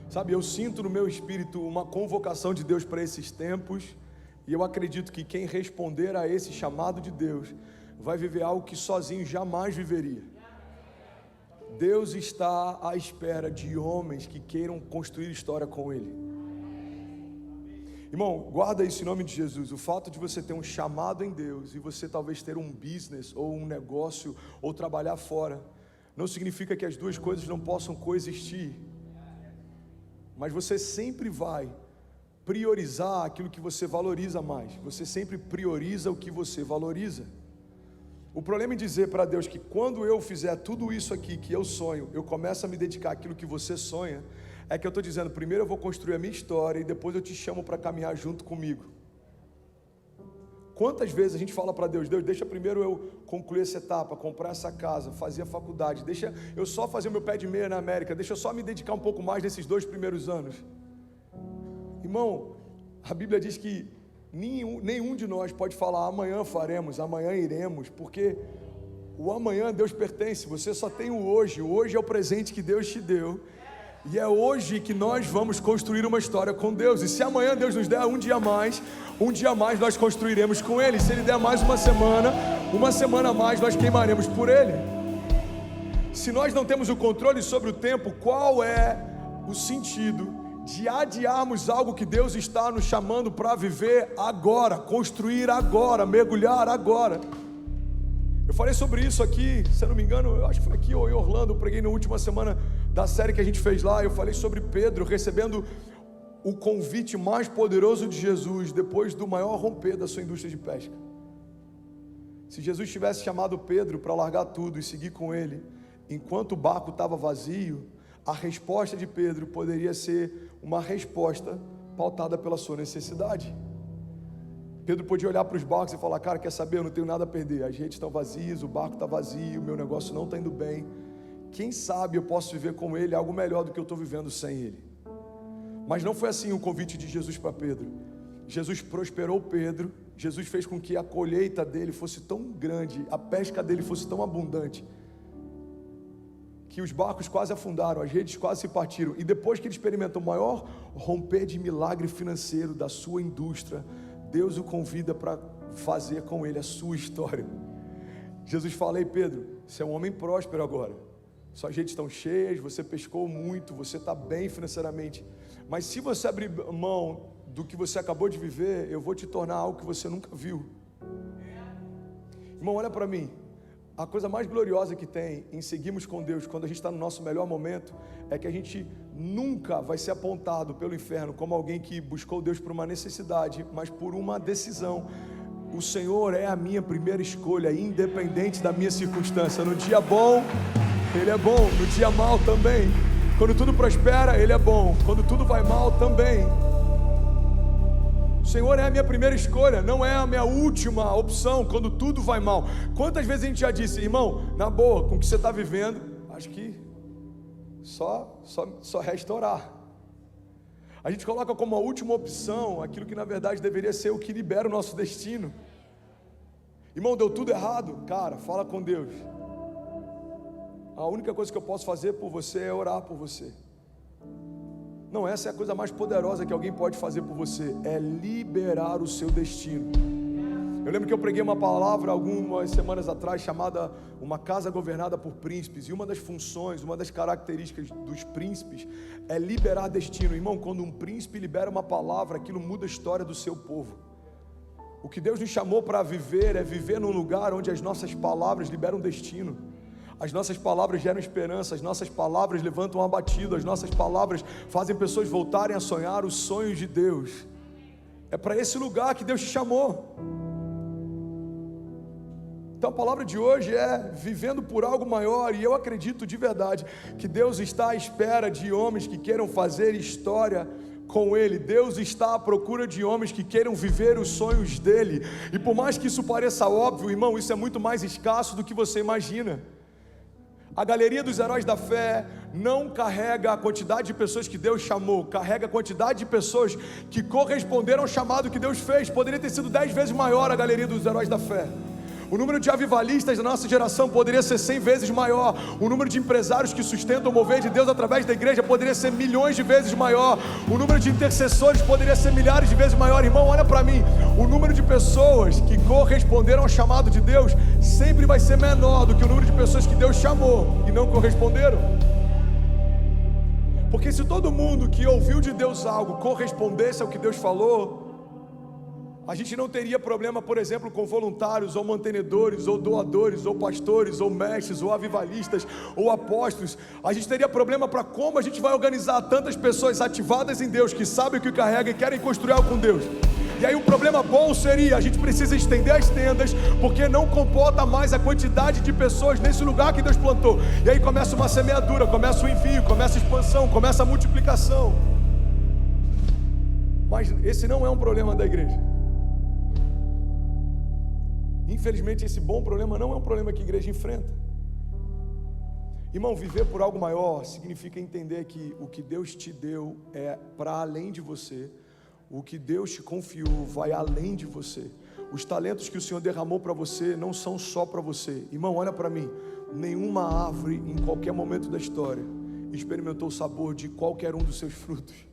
Sabe, eu sinto no meu espírito uma convocação de Deus para esses tempos, e eu acredito que quem responder a esse chamado de Deus vai viver algo que sozinho jamais viveria. Deus está à espera de homens que queiram construir história com Ele. Irmão, guarda isso em nome de Jesus. O fato de você ter um chamado em Deus e você talvez ter um business ou um negócio ou trabalhar fora, não significa que as duas coisas não possam coexistir. Mas você sempre vai priorizar aquilo que você valoriza mais. Você sempre prioriza o que você valoriza. O problema em dizer para Deus que quando eu fizer tudo isso aqui que eu sonho, eu começo a me dedicar àquilo que você sonha, é que eu estou dizendo, primeiro eu vou construir a minha história e depois eu te chamo para caminhar junto comigo. Quantas vezes a gente fala para Deus, Deus, deixa primeiro eu concluir essa etapa, comprar essa casa, fazer a faculdade, deixa eu só fazer o meu pé de meia na América, deixa eu só me dedicar um pouco mais nesses 2 primeiros anos. Irmão, a Bíblia diz que nenhum de nós pode falar amanhã faremos, amanhã iremos, porque o amanhã Deus pertence, você só tem o hoje é o presente que Deus te deu, e é hoje que nós vamos construir uma história com Deus. E se amanhã Deus nos der um dia mais nós construiremos com Ele. Se Ele der mais uma semana a mais nós queimaremos por Ele. Se nós não temos o controle sobre o tempo, qual é o sentido de adiarmos algo que Deus está nos chamando para viver agora, construir agora, mergulhar agora? Eu falei sobre isso aqui, se eu não me engano, eu acho que foi aqui ou em Orlando, eu preguei na última semana da série que a gente fez lá. Eu falei sobre Pedro recebendo o convite mais poderoso de Jesus depois do maior romper da sua indústria de pesca. Se Jesus tivesse chamado Pedro para largar tudo e seguir com ele, enquanto o barco estava vazio, a resposta de Pedro poderia ser uma resposta pautada pela sua necessidade. Pedro podia olhar para os barcos e falar, cara, quer saber, eu não tenho nada a perder, as redes estão vazias, o barco está vazio, o meu negócio não está indo bem, quem sabe eu posso viver com ele algo melhor do que eu estou vivendo sem ele. Mas não foi assim o convite de Jesus para Pedro. Jesus prosperou Pedro, Jesus fez com que a colheita dele fosse tão grande, a pesca dele fosse tão abundante, que os barcos quase afundaram, as redes quase se partiram, e depois que ele experimentou o maior romper de milagre financeiro da sua indústria, Deus o convida para fazer com ele a sua história. Jesus fala, ei Pedro, você é um homem próspero agora, suas redes estão cheias, você pescou muito, você está bem financeiramente, mas se você abrir mão do que você acabou de viver, eu vou te tornar algo que você nunca viu. Irmão, olha para mim, a coisa mais gloriosa que tem em seguirmos com Deus quando a gente está no nosso melhor momento é que a gente nunca vai ser apontado pelo inferno como alguém que buscou Deus por uma necessidade, mas por uma decisão. O Senhor é a minha primeira escolha, independente da minha circunstância. No dia bom, Ele é bom, no dia mal também. Quando tudo prospera, Ele é bom, quando tudo vai mal também. O Senhor é a minha primeira escolha, não é a minha última opção quando tudo vai mal. Quantas vezes a gente já disse, irmão, na boa, com o que você está vivendo, acho que só resta orar. A gente coloca como a última opção aquilo que na verdade deveria ser o que libera o nosso destino. Irmão, deu tudo errado? Cara, fala com Deus. A única coisa que eu posso fazer por você é orar por você. Não, essa é a coisa mais poderosa que alguém pode fazer por você, é liberar o seu destino. Eu lembro que eu preguei uma palavra algumas semanas atrás chamada Uma Casa Governada por Príncipes, e uma das funções, uma das características dos príncipes é liberar destino. Irmão, quando um príncipe libera uma palavra, aquilo muda a história do seu povo. O que Deus nos chamou para viver é viver num lugar onde as nossas palavras liberam destino. As nossas palavras geram esperança, as nossas palavras levantam um abatido, as nossas palavras fazem pessoas voltarem a sonhar os sonhos de Deus. É para esse lugar que Deus te chamou. Então a palavra de hoje é vivendo por algo maior, e eu acredito de verdade que Deus está à espera de homens que queiram fazer história com Ele. Deus está à procura de homens que queiram viver os sonhos dEle, e por mais que isso pareça óbvio, irmão, isso é muito mais escasso do que você imagina. A galeria dos heróis da fé não carrega a quantidade de pessoas que Deus chamou, carrega a quantidade de pessoas que corresponderam ao chamado que Deus fez. Poderia ter sido 10 vezes maior a galeria dos heróis da fé. O número de avivalistas da nossa geração poderia ser 100 vezes maior. O número de empresários que sustentam o mover de Deus através da igreja poderia ser milhões de vezes maior. O número de intercessores poderia ser milhares de vezes maior. Irmão, olha para mim, o número de pessoas que corresponderam ao chamado de Deus sempre vai ser menor do que o número de pessoas que Deus chamou e não corresponderam. Porque se todo mundo que ouviu de Deus algo correspondesse ao que Deus falou, a gente não teria problema, por exemplo, com voluntários, ou mantenedores, ou doadores, ou pastores, ou mestres, ou avivalistas, ou apóstolos. A gente teria problema para como a gente vai organizar tantas pessoas ativadas em Deus, que sabem o que carregam e querem construir algo com Deus. E aí o problema bom seria, a gente precisa estender as tendas, porque não comporta mais a quantidade de pessoas nesse lugar que Deus plantou. E aí começa uma semeadura, começa o envio, começa a expansão, começa a multiplicação. Mas esse não é um problema da igreja. Infelizmente, esse bom problema não é um problema que a igreja enfrenta. Irmão, viver por algo maior significa entender que o que Deus te deu é para além de você. O que Deus te confiou vai além de você. Os talentos que o Senhor derramou para você não são só para você. Irmão, olha para mim. Nenhuma árvore em qualquer momento da história experimentou o sabor de qualquer um dos seus frutos.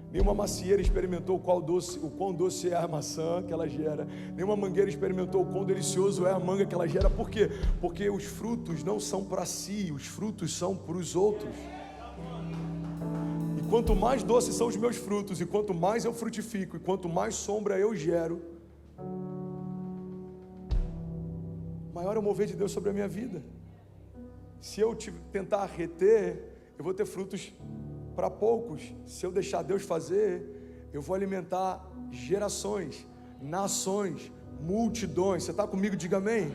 Nenhuma macieira experimentou o quão doce é a maçã que ela gera. Nenhuma mangueira experimentou o quão delicioso é a manga que ela gera. Por quê? Porque os frutos não são para si, os frutos são para os outros. E quanto mais doces são os meus frutos, e quanto mais eu frutifico, e quanto mais sombra eu gero, maior é o mover de Deus sobre a minha vida. Se eu tentar reter, eu vou ter frutos para poucos. Se eu deixar Deus fazer, eu vou alimentar gerações, nações, multidões. Você está comigo? Diga amém.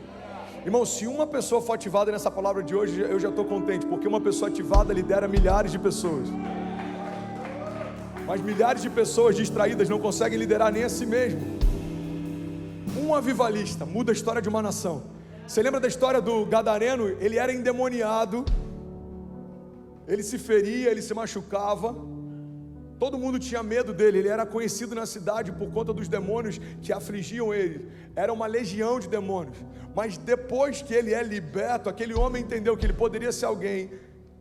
Irmão, se uma pessoa for ativada nessa palavra de hoje, eu já estou contente, porque uma pessoa ativada lidera milhares de pessoas. Mas milhares de pessoas distraídas não conseguem liderar nem a si mesmo. Um avivalista muda a história de uma nação. Você lembra da história do gadareno? Ele era endemoniado, ele se feria, ele se machucava, todo mundo tinha medo dele. Ele era conhecido na cidade por conta dos demônios que afligiam ele. Era uma legião de demônios. Mas depois que ele é liberto, aquele homem entendeu que ele poderia ser alguém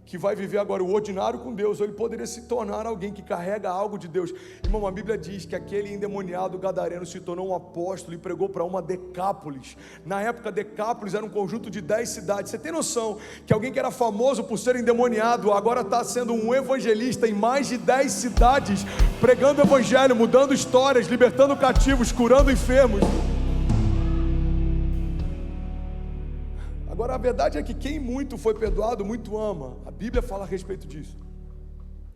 que vai viver agora o ordinário com Deus, ou ele poderia se tornar alguém que carrega algo de Deus. Irmão, a Bíblia diz que aquele endemoniado gadareno se tornou um apóstolo e pregou para uma Decápolis. Na época, Decápolis era um conjunto de 10 cidades. Você tem noção que alguém que era famoso por ser endemoniado agora está sendo um evangelista em mais de 10 cidades, pregando o evangelho, mudando histórias, libertando cativos, curando enfermos. Agora, a verdade é que quem muito foi perdoado, muito ama. A Bíblia fala a respeito disso.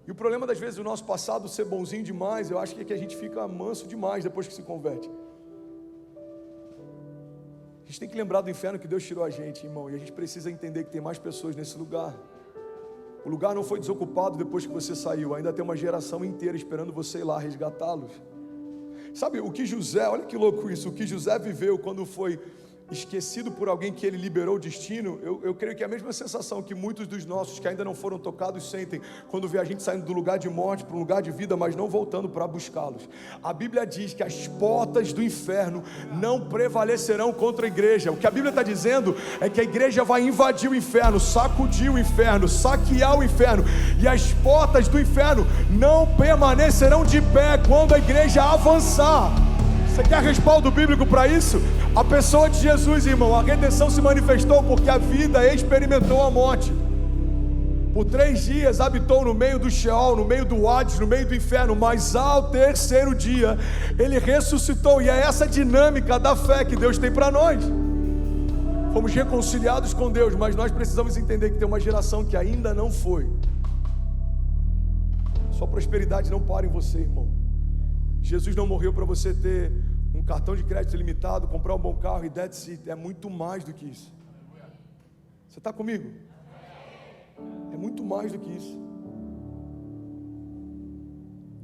E o problema das vezes do nosso passado ser bonzinho demais, eu acho que é que a gente fica manso demais depois que se converte. A gente tem que lembrar do inferno que Deus tirou a gente, irmão. E a gente precisa entender que tem mais pessoas nesse lugar. O lugar não foi desocupado depois que você saiu. Ainda tem uma geração inteira esperando você ir lá resgatá-los. Sabe, o que José, olha que louco isso, o que José viveu quando foi esquecido por alguém que ele liberou o destino, eu creio que é a mesma sensação que muitos dos nossos que ainda não foram tocados sentem quando vê a gente saindo do lugar de morte para um lugar de vida, mas não voltando para buscá-los. A Bíblia diz que as portas do inferno não prevalecerão contra a igreja. O que a Bíblia está dizendo é que a igreja vai invadir o inferno, sacudir o inferno, saquear o inferno, e as portas do inferno não permanecerão de pé quando a igreja avançar. Você quer respaldo bíblico para isso? A pessoa de Jesus, irmão, a redenção se manifestou porque a vida experimentou a morte. Por 3 dias habitou no meio do Sheol, no meio do Hades, no meio do inferno, mas ao 3º dia ele ressuscitou. E é essa dinâmica da fé que Deus tem para nós. Fomos reconciliados com Deus, mas nós precisamos entender que tem uma geração que ainda não foi. Sua prosperidade não para em você, irmão. Jesus não morreu para você ter um cartão de crédito ilimitado, comprar um bom carro e that's it. É muito mais do que isso. Você está comigo? É muito mais do que isso.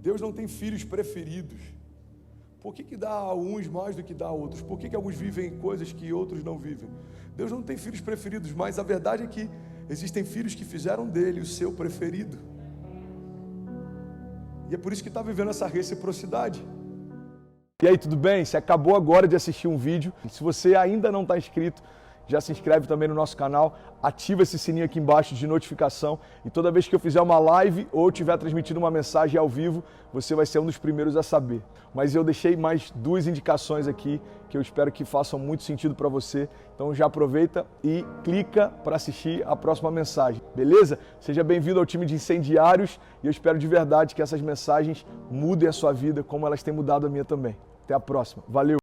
Deus não tem filhos preferidos. Por que dá a uns mais do que dá a outros? Por que alguns vivem coisas que outros não vivem? Deus não tem filhos preferidos, mas a verdade é que existem filhos que fizeram dele o seu preferido. E é por isso que está vivendo essa reciprocidade. E aí, tudo bem? Você acabou agora de assistir um vídeo. Se você ainda não está inscrito, já se inscreve também no nosso canal, ativa esse sininho aqui embaixo de notificação e toda vez que eu fizer uma live ou estiver transmitindo uma mensagem ao vivo, você vai ser um dos primeiros a saber. Mas eu deixei mais 2 indicações aqui que eu espero que façam muito sentido para você. Então já aproveita e clica para assistir a próxima mensagem, beleza? Seja bem-vindo ao time de incendiários e eu espero de verdade que essas mensagens mudem a sua vida como elas têm mudado a minha também. Até a próxima. Valeu!